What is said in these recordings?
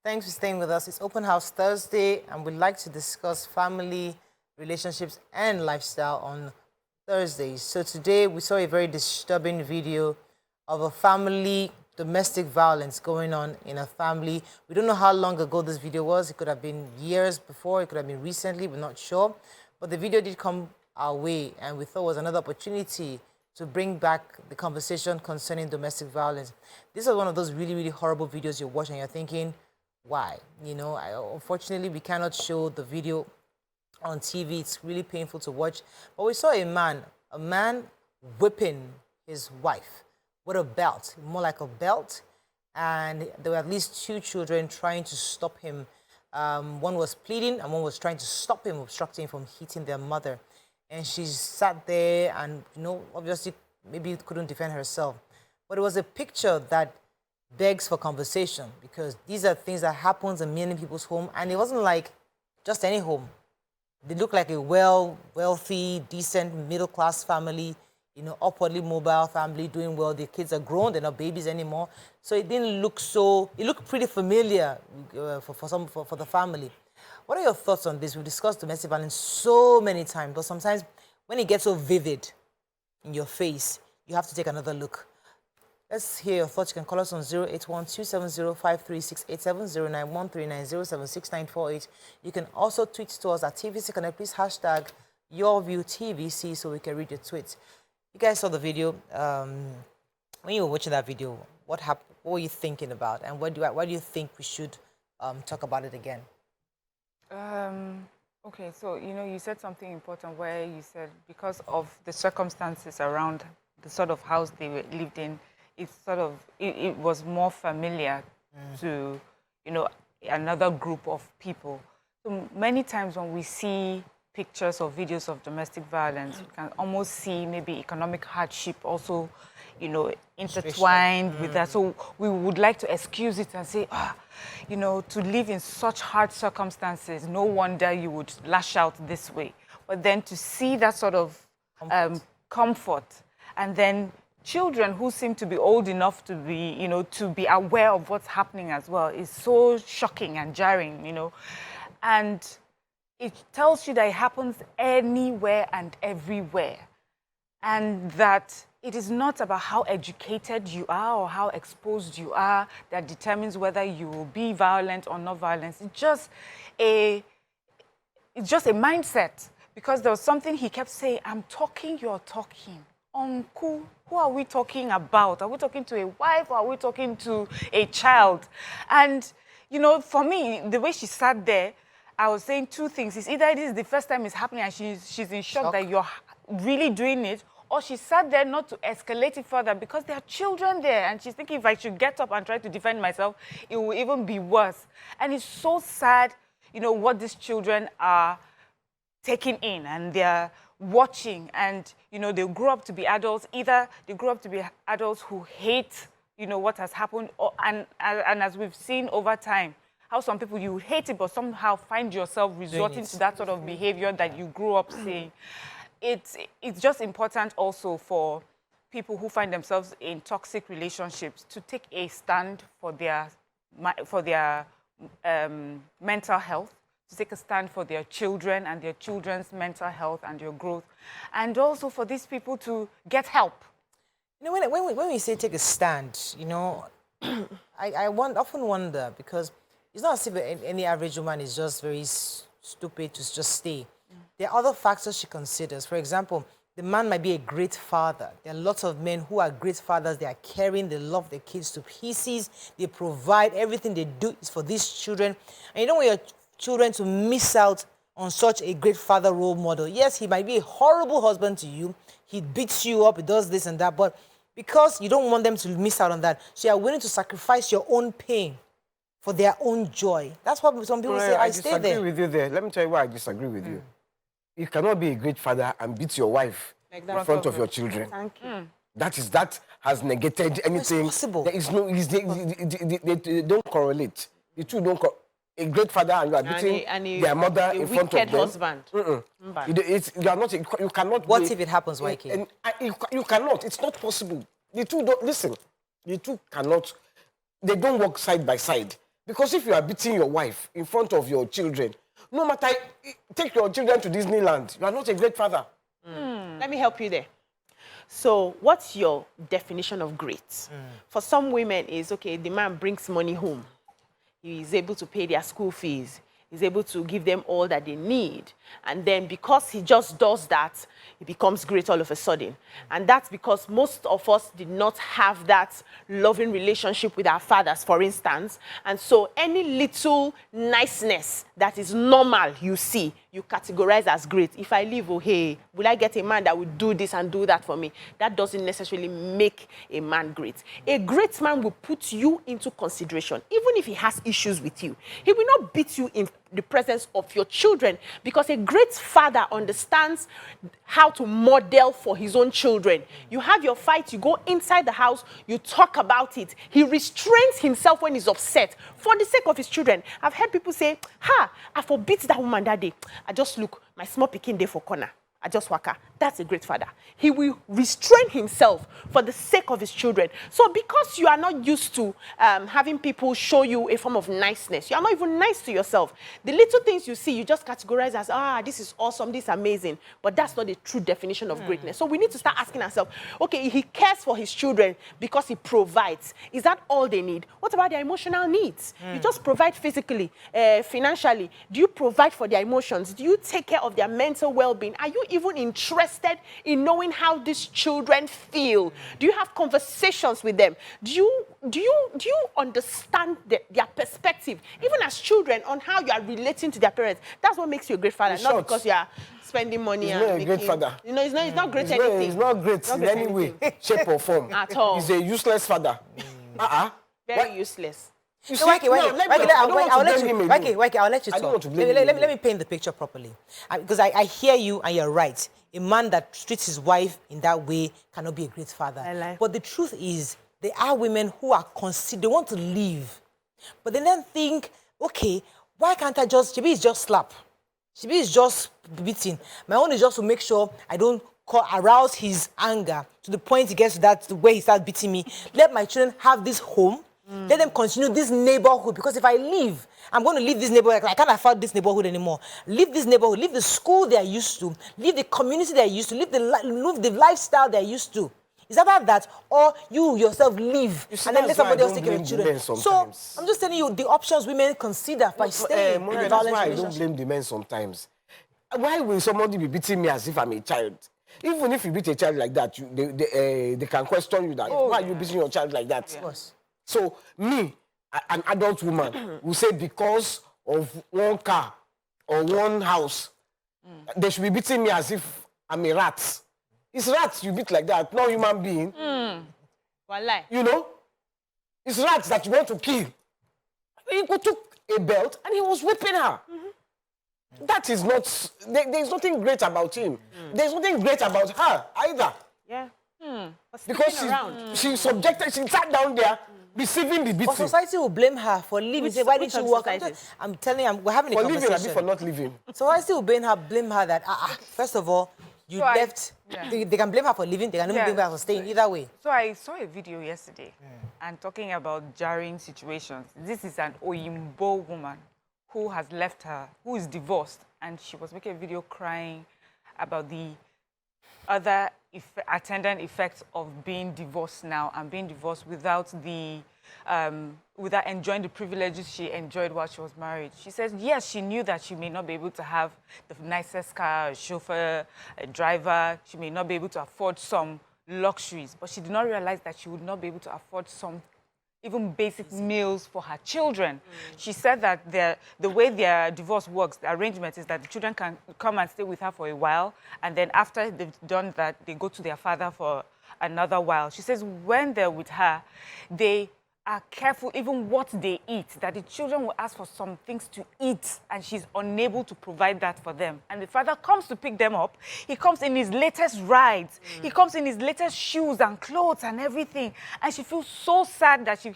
Thanks for staying with us. It's Open House Thursday, and we'd like to discuss family, relationships, and lifestyle on Thursdays. So today we saw a very disturbing video of a family, domestic violence going on in a family. We don't know how long ago this video was. It could have been years before. It could have been recently. We're not sure. But the video did come our way, and we thought it was another opportunity to bring back the conversation concerning domestic violence. This is one of those really, really horrible videos you're watching. You're thinking, why? You know, unfortunately, we cannot show the video on TV. It's really painful to watch. But we saw a man whipping his wife with a belt, more like a belt. And there were at least two children trying to stop him. One was pleading and one was trying to stop him, obstructing him from hitting their mother. And she sat there and, you know, obviously maybe couldn't defend herself. But it was a picture that begs for conversation, because these are things that happens in many people's home, and it wasn't like just any home. They look like a wealthy, decent, middle-class family, you know, upwardly mobile family, doing well. The kids are grown, they're not babies anymore. So it didn't look so, it looked pretty familiar for the family. What are your thoughts on this? We've discussed domestic violence so many times, but sometimes when it gets so vivid in your face, you have to take another look. Let's hear your thoughts. You can call us on 081-270-536-87, 091-390-76948. You can also tweet to us at TVC Connect. Please hashtag Yourview TVC so we can read your tweets. You guys saw the video. When you were watching that video, what happened? What were you thinking about? And why do you think we should talk about it again? Okay, so, you know, you said something important where you said because of the circumstances around the sort of house they lived in, it was more familiar to, you know, another group of people. So many times when we see pictures or videos of domestic violence, you can almost see maybe economic hardship also, you know, intertwined with that. So we would like to excuse it and say, you know, to live in such hard circumstances, no wonder you would lash out this way. But then to see that sort of comfort, and then children who seem to be old enough to be, you know, to be aware of what's happening as well is so shocking and jarring, you know. And it tells you that it happens anywhere and everywhere. And that it is not about how educated you are or how exposed you are that determines whether you will be violent or not violent. It's just a mindset. Because there was something he kept saying, I'm talking, you're talking. Uncle, who are we talking about? Are we talking to a wife or are we talking to a child? And, you know, for me, the way she sat there, I was saying two things. It's either this is the first time it's happening and she's in shock that you're really doing it, or she sat there not to escalate it further because there are children there and she's thinking if I should get up and try to defend myself, it will even be worse. And it's so sad, you know, what these children are taking in and they're watching, and, you know, they grow up to be adults. Either they grow up to be adults who hate, you know, what has happened, or, and as we've seen over time, how some people, you hate it, but somehow find yourself resorting to that sort of behavior that you grew up seeing. It's just important also for people who find themselves in toxic relationships to take a stand for their mental health, to take a stand for their children and their children's mental health and their growth, and also for these people to get help. You know, when we say take a stand, you know, I often wonder, because it's not as if any average woman is just very stupid to just stay. There are other factors she considers. For example, the man might be a great father. There are lots of men who are great fathers. They are caring. They love their kids to pieces. They provide. Everything they do is for these children. And you don't want your children to miss out on such a great father role model. Yes, he might be a horrible husband to you. He beats you up. He does this and that. But because you don't want them to miss out on that, so you are willing to sacrifice your own pain for their own joy. That's what some people say, I stay there. I disagree with you there. Let me tell you why I disagree with you. You cannot be a great father and beat your wife in front of your children. Thank you. That has negated anything. It's possible. There is no, they don't correlate. The two don't correlate. A great father and you are beating their mother in front of them. Husband. You are not. You cannot. What if it happens, YK? You cannot. It's not possible. The two don't listen. The two cannot. They don't work side by side. Because if you are beating your wife in front of your children, no matter, take your children to Disneyland, you are not a great father. Let me help you there. So what's your definition of great? For some women is, okay, the man brings money home. He is able to pay their school fees. He's able to give them all that they need. And then because he just does that, he becomes great all of a sudden. And that's because most of us did not have that loving relationship with our fathers, for instance. And so any little niceness that is normal you see, you categorize as great. If I leave, oh, hey, will I get a man that will do this and do that for me? That doesn't necessarily make a man great. A great man will put you into consideration, even if he has issues with you. He will not beat you in the presence of your children, because a great father understands how to model for his own children. You have your fight, you go inside the house, you talk about it. He restrains himself when he's upset for the sake of his children. I've heard people say, I forbid that woman that day. I just look, my small pikin day for corner. I just waka. That's a great father. He will restrain himself for the sake of his children. So because you are not used to having people show you a form of niceness, you are not even nice to yourself. The little things you see, you just categorize as, this is awesome, this is amazing. But that's not the true definition of greatness. So we need to start asking ourselves, okay, he cares for his children because he provides. Is that all they need? What about their emotional needs? You just provide physically, financially. Do you provide for their emotions? Do you take care of their mental well-being? Are you even interested in knowing how these children feel? Do you have conversations with them? Do you understand their perspective, even as children, on how you are relating to their parents? That's what makes you a great father, not because you are spending money. He's not a great father. You know, it's not great anything. He's not great in any way, shape or form. At all. He's a useless father. Very useless. I'll let you talk. Let me paint the picture properly. Because I hear you and you're right. A man that treats his wife in that way cannot be a great father. But the truth is, there are women who are they want to leave. But they then think, okay, why can't I just, Chibi is just slap. Chibi is just beating. My own is just to make sure I don't arouse his anger to the point he gets to that where he starts beating me. Let my children have this home. Let them continue this neighborhood, because if I leave, I'm going to leave this neighborhood. I can't afford this neighborhood anymore. Leave this neighborhood, leave the school they're used to, leave the community they're used to, leave the lifestyle they're used to. Is that about that? Or you yourself leave and then let somebody else take care of children? So I'm just telling you the options women consider by staying in a violent relationship. That's why I don't blame the men sometimes. Why will somebody be beating me as if I'm a child? Even if you beat a child like that, they can question you that. Why are you beating your child like that? Yeah. So me, an adult woman, will say because of one car or one house, they should be beating me as if I'm a rat. It's rats you beat like that, not human being. You know? It's rats that you want to kill. He took a belt and he was whipping her. That is not... There's nothing great about him. There's nothing great about her either. Yeah. Because she sat down there, receiving the beating. But society will blame her for leaving. Say, why didn't you work? I'm telling you, we're having a conversation. For leaving, for not leaving. Society will blame her that, first of all, you left. They can blame her for leaving. They can even blame her for staying. Either way. So I saw a video yesterday and talking about jarring situations. This is an Oyimbo woman who has left her, who is divorced, and she was making a video crying about the other attendant effects of being divorced now and being divorced without enjoying the privileges she enjoyed while she was married. She says, yes, she knew that she may not be able to have the nicest car, a chauffeur, a driver. She may not be able to afford some luxuries, but she did not realize that she would not be able to afford some even basic meals for her children. She said that the way their divorce works, the arrangement is that the children can come and stay with her for a while, and then after they've done that, they go to their father for another while. She says when they're with her, they are careful even what they eat, that the children will ask for some things to eat, and she's unable to provide that for them. And the father comes to pick them up. He comes in his latest rides. He comes in his latest shoes and clothes and everything. And she feels so sad that she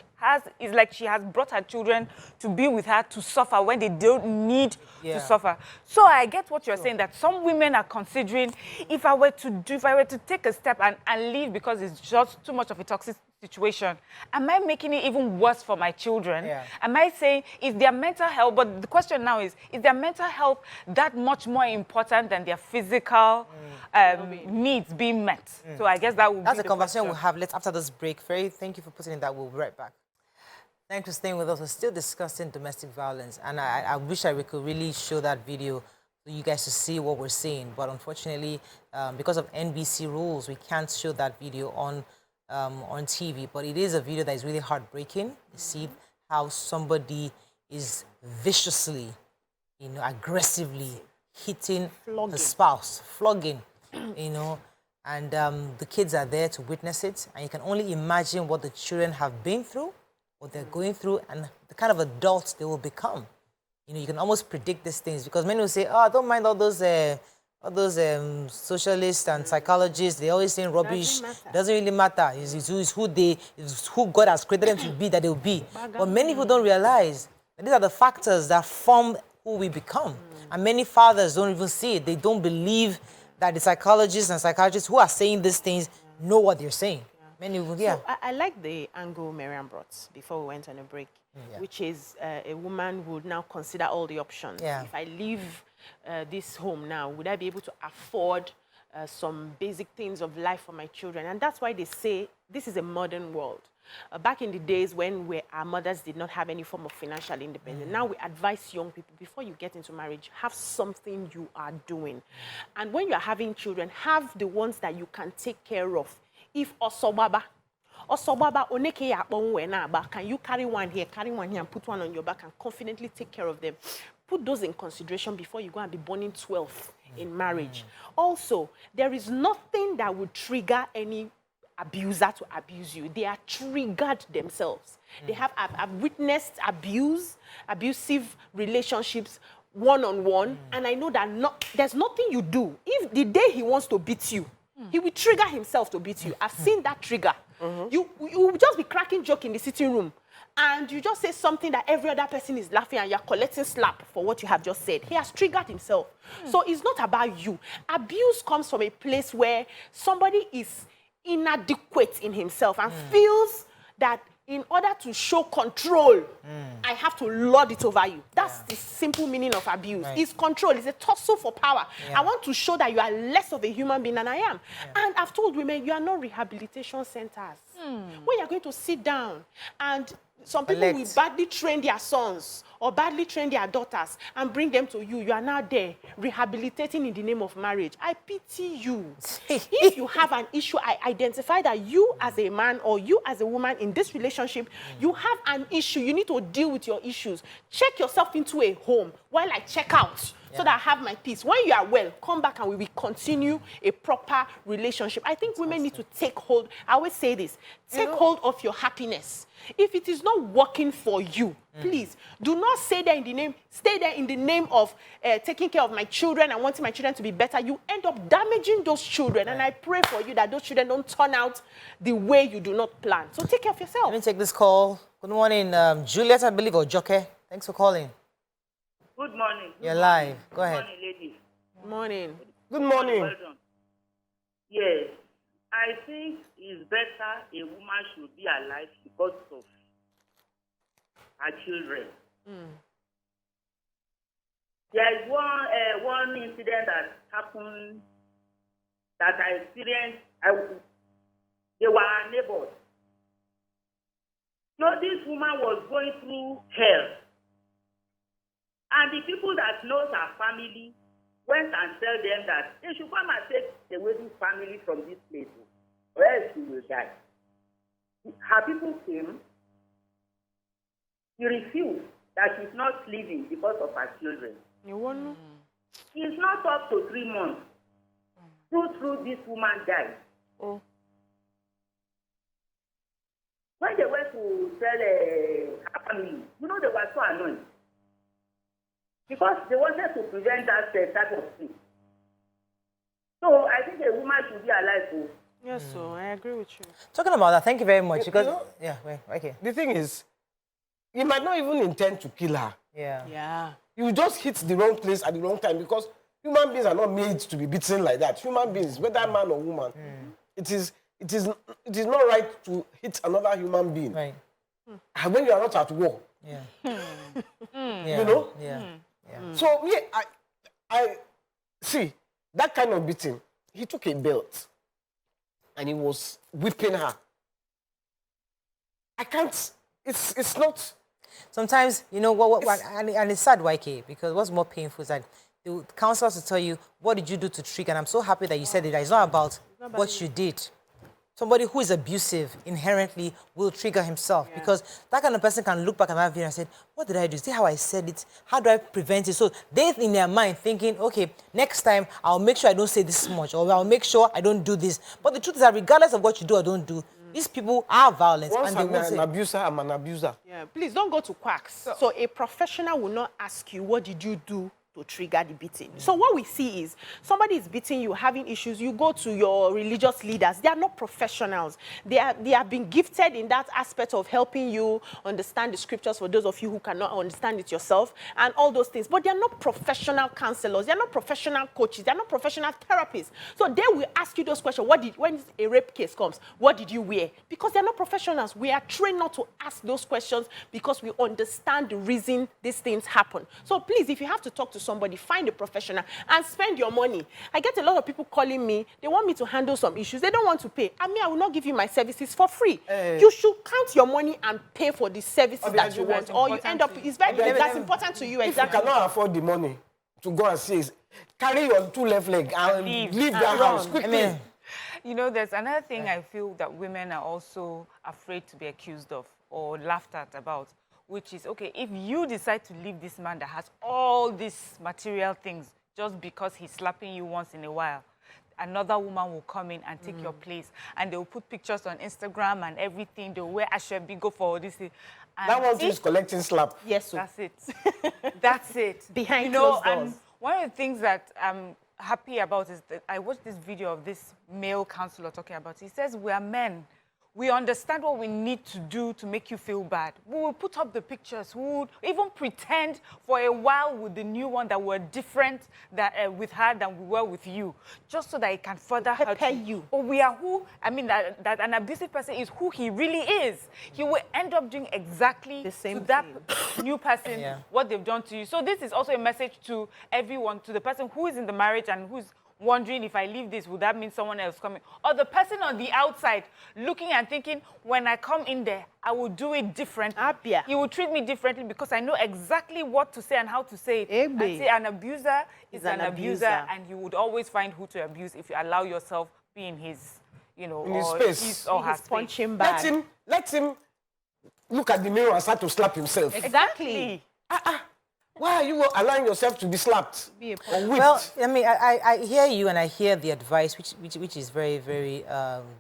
it's like she has brought her children to be with her to suffer when they don't need to suffer. So I get what you're saying, that some women are considering, if I were to take a step and leave because it's just too much of a toxic situation, am I making it even worse for my children? Am I saying, is their mental health, but the question now is their mental health that much more important than their physical needs being met? So I guess that's a conversation we'll have after this break. Ferry, thank you for putting in that. We'll be right back. Thanks for staying with us. We're still discussing domestic violence, and I wish we could really show that video for you guys to see what we're seeing. But unfortunately, because of NBC rules, we can't show that video on TV. But it is a video that is really heartbreaking. You see how somebody is viciously, aggressively hitting the spouse, flogging, and the kids are there to witness it. And you can only imagine what the children have been through, what they're going through, and the kind of adults they will become. You can almost predict these things, because many will say, oh, I don't mind all those socialists and psychologists. They always saying rubbish. Doesn't really matter. It's who God has created them to be that they'll be. But many people don't realize that these are the factors that form who we become. And many fathers don't even see it. They don't believe that the psychologists and psychiatrists who are saying these things know what they're saying. Many will, So I like the angle Mariam brought before we went on a break, which is a woman would now consider all the options. If I leave this home now, would I be able to afford some basic things of life for my children? And that's why they say this is a modern world. Back in the days when our mothers did not have any form of financial independence, now we advise young people, before you get into marriage, have something you are doing. And when you're having children, have the ones that you can take care of. If Osobaba, oneke ya akpongwe na aba, can you carry one here and put one on your back and confidently take care of them? Put those in consideration before you go and be burning 12 in marriage. Also, there is nothing that would trigger any abuser to abuse you. They are triggered themselves. They have I've witnessed abusive relationships one-on-one, and I know that there's nothing you do. If the day he wants to beat you, he will trigger himself to beat you. I've seen that trigger. You will just be cracking joke in the sitting room, and you just say something that every other person is laughing, and you're collecting slap for what you have just said. He has triggered himself. So it's not about you. Abuse comes from a place where somebody is inadequate in himself and feels that in order to show control, I have to lord it over you. That's the simple meaning of abuse. It's control. It's a tussle for power. I want to show that you are less of a human being than I am. And I've told women, you are not rehabilitation centers. When you're going to sit down, and some people will badly train their sons or badly train their daughters and bring them to you. You are now there rehabilitating in the name of marriage. I pity you. If you have an issue, I identify that you as a man or you as a woman in this relationship, you have an issue. You need to deal with your issues. Check yourself into a home while I check out. So that I have my peace. When you are well, come back and we will continue a proper relationship. I think women need to take hold. I always say this. Take hold of your happiness. If it is not working for you, please do not stay there in the name of taking care of my children and wanting my children to be better. You end up damaging those children. And I pray for you that those children don't turn out the way you do not plan. So take care of yourself. Let me take this call. Good morning, Juliet, I believe, or Joke. Thanks for calling. Good morning. You're live. Go ahead. Good morning, ladies. Good morning. Good morning. Well done. Yes, I think it's better a woman should be alive because of her children. There is one incident that happened that I experienced. They were our neighbors. So this woman was going through hell. And the people that knows her family went and tell them that they should come and take away this family from this place, or else she will die. Her people came. She refused that she's not living because of her children. It's not up to 3 months. Through this woman died. When they went to tell her family, they were so annoyed. Because they wanted to prevent that type of thing. So I think a woman should be alive. Yes, so I agree with you. Talking about that, thank you very much. You Because know, yeah, wait, okay, the thing is, you might not even intend to kill her. yeah, Yeah. You just hit the wrong place at the wrong time because human beings are not made to be beaten like that. Human beings, whether man or woman, it is not right to hit another human being. right, And when you are not at war, yeah, you know. yeah, yeah. So yeah, I see that kind of beating. He took a belt and he was whipping her. I can't. It's not. Sometimes, you know, and it's sad, YK, because what's more painful is that the counselors will tell you, what did you do to trigger? And I'm so happy that you said it. That it's not about what you did. Somebody who is abusive inherently will trigger himself because that kind of person can look back at that video and say, what did I do? See how I said it? How do I prevent it? So they in their mind thinking, okay, next time I'll make sure I don't say this much or I'll make sure I don't do this. But the truth is that regardless of what you do or don't do, these people are violent. Once and they I'm will an say, abuser, I'm an abuser. Yeah, please don't go to quacks. So a professional will not ask you, what did you do to trigger the beating? So what we see is somebody is beating you, having issues, you go to your religious leaders. They are not professionals. They have been gifted in that aspect of helping you understand the scriptures for those of you who cannot understand it yourself and all those things. But they are not professional counselors. They are not professional coaches. They are not professional therapists. So they will ask you those questions. When a rape case comes, what did you wear? Because they are not professionals. We are trained not to ask those questions because we understand the reason these things happen. So please, if you have to talk to somebody, find a professional and spend your money. I get a lot of people calling me. They want me to handle some issues. They don't want to pay. I mean, I will not give you my services for free. You should count your money and pay for the services that you want. Or you end up, it's very, that's important to you. If Exactly. you cannot afford the money to go and see, carry your two left leg and leave that house quickly. You know, there's another thing I feel that women are also afraid to be accused of or laughed at about, which is, okay, if you decide to leave this man that has all these material things just because he's slapping you once in a while, another woman will come in and take your place. And they will put pictures on Instagram and everything. They'll wear Ashwebi, go for all this thing. And That one is collecting slap. Yes, sir. that's it. That's it. Behind you know, closed doors. and one of the things that I'm happy about is that I watched this video of this male counselor talking about it. He says, we are men. We understand what we need to do to make you feel bad. We will put up the pictures. We would even pretend for a while with the new one that we're different with her than we were with you, just so that it can further hurt you. But we are who, I mean, that an abusive person is who he really is. He will end up doing exactly the same to that new person what they've done to you. So this is also a message to everyone, to the person who is in the marriage and who's wondering, if I leave this, would that mean someone else coming? Or the person on the outside looking and thinking, when I come in there, I will do it differently. He will treat me differently because I know exactly what to say and how to say it. And say an abuser is an abuser, and you would always find who to abuse if you allow yourself be in his, you know, in his space. His or her punching bag. Let him look at the mirror and start to slap himself. Exactly. Why are you allowing yourself to be slapped or whipped? Well, I mean, I hear you and I hear the advice, which is very, very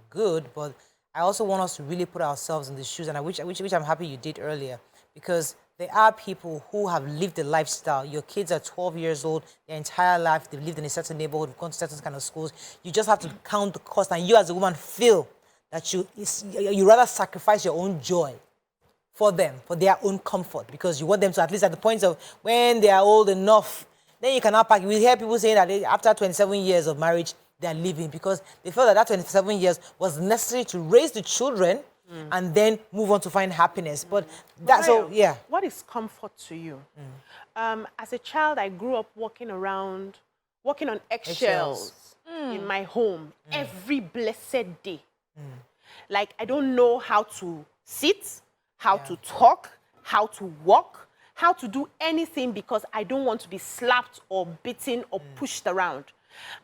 good, but I also want us to really put ourselves in the shoes, and which I'm happy you did earlier, because there are people who have lived a lifestyle. Your kids are 12 years old, their entire life, they've lived in a certain neighborhood, gone to certain kind of schools. You just have to count the cost, and you as a woman feel that you rather sacrifice your own joy for them, for their own comfort, because you want them to, at least at the point of when they are old enough, then you can now pack. We hear people saying that after 27 years of marriage, they are leaving because they felt that 27 years was necessary to raise the children and then move on to find happiness. But that's all, yeah. What is comfort to you? As a child, I grew up walking on eggshells in my home every blessed day. Like, I don't know how to sit, how to talk, how to walk, how to do anything because I don't want to be slapped or beaten or pushed around.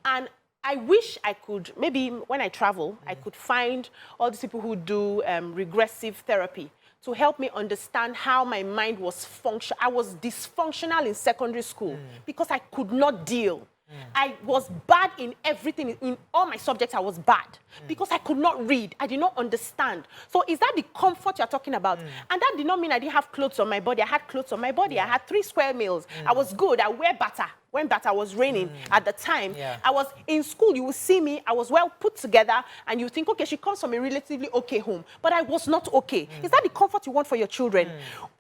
And I wish I could, maybe when I travel, I could find all these people who do regressive therapy to help me understand how my mind was functioning. I was dysfunctional in secondary school because I could not deal. I was bad in everything. In all my subjects, I was bad because I could not read. I did not understand. So is that the comfort you're talking about? And that did not mean I didn't have clothes on my body. I had clothes on my body. I had 3 square meals. I was good. I wear butter. When butter was raining at the time, I was in school. You will see me. I was well put together, and you think, okay, she comes from a relatively okay home, but I was not okay. Is that the comfort you want for your children?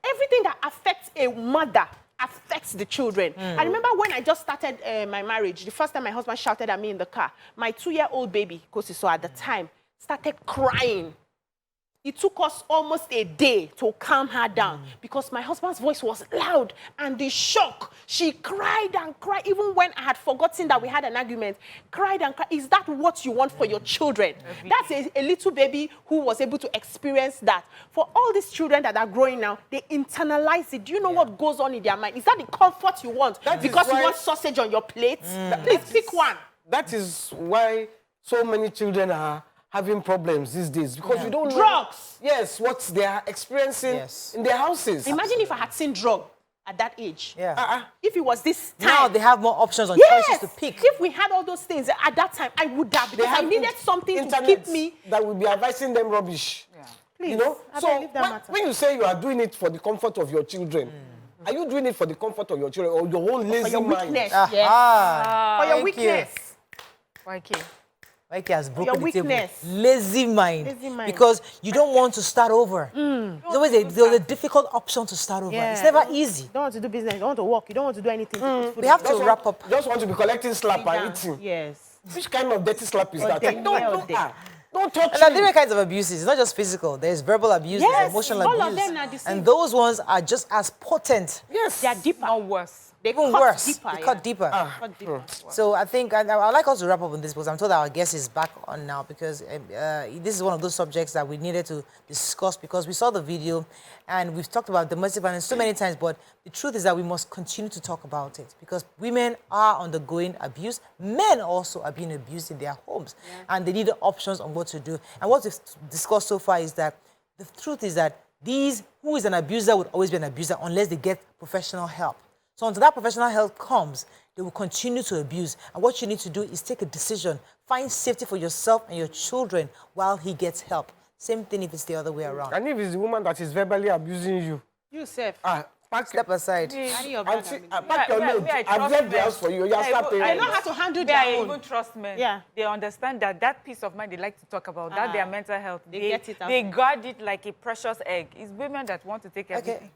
Everything that affects a mother affects the children. I remember when I just started my marriage, the first time my husband shouted at me in the car, my 2-year-old baby, Kosiso, at the time, started crying. It took us almost a day to calm her down because my husband's voice was loud, and the shock, she cried and cried, even when I had forgotten that we had an argument, cried and cried. Is that what you want for your children? That's a little baby who was able to experience that. For all these children that are growing now, they internalize it. Do you know what goes on in their mind? Is that the comfort you want? Because you want sausage on your plate? Please pick one. That is why so many children are having problems these days, because you don't know drugs. Yes, what they are experiencing in their houses. Imagine if I had seen drug at that age. If it was this time. Now they have more options on choices to pick. If we had all those things at that time, I would have, because I needed something to keep me. That would be advising them rubbish. Please, you know? So when you say you are doing it for the comfort of your children, are you doing it for the comfort of your children or your own lazy for your mind? weakness? For your weakness. Like he has broken your the table. weakness. Lazy mind. Lazy mind. Because you don't want to start over. There's always a difficult option to start over. It's never easy. You don't want to do business, you don't want to work, you don't want to do anything. We have to wrap up. Just want to be collecting slap and eating. Yes. Which kind of dirty slap is that? Don't touch And there are me. different kinds of abuses. It's not just physical. There's verbal abuse, Yes, there's emotional all abuse. of them are the same. And those ones are just as potent. Yes. They are deeper. Not worse. They Even cut worse. deeper. They cut deeper. Cut deeper. So I think I'd like us to wrap up on this because I'm told that our guest is back on now, because this is one of those subjects that we needed to discuss, because we saw the video and we've talked about domestic violence so many times, but the truth is that we must continue to talk about it because women are undergoing abuse. Men also are being abused in their homes and they need options on what to do. And what we've discussed so far is that the truth is that who is an abuser would always be an abuser unless they get professional help. So until that professional help comes, they will continue to abuse. And what you need to do is take a decision. Find safety for yourself and your children while he gets help. Same thing if it's the other way around. And if it's the woman that is verbally abusing you, You safe. Step aside. Carry your pack bag. your load. I've left the house for you. You have started paying. I know how to handle They their own. even trust men. Yeah. They understand that peace of mind they like to talk about, that their mental health. They get it out They there. guard it like a precious egg. It's women that want to take everything. Okay.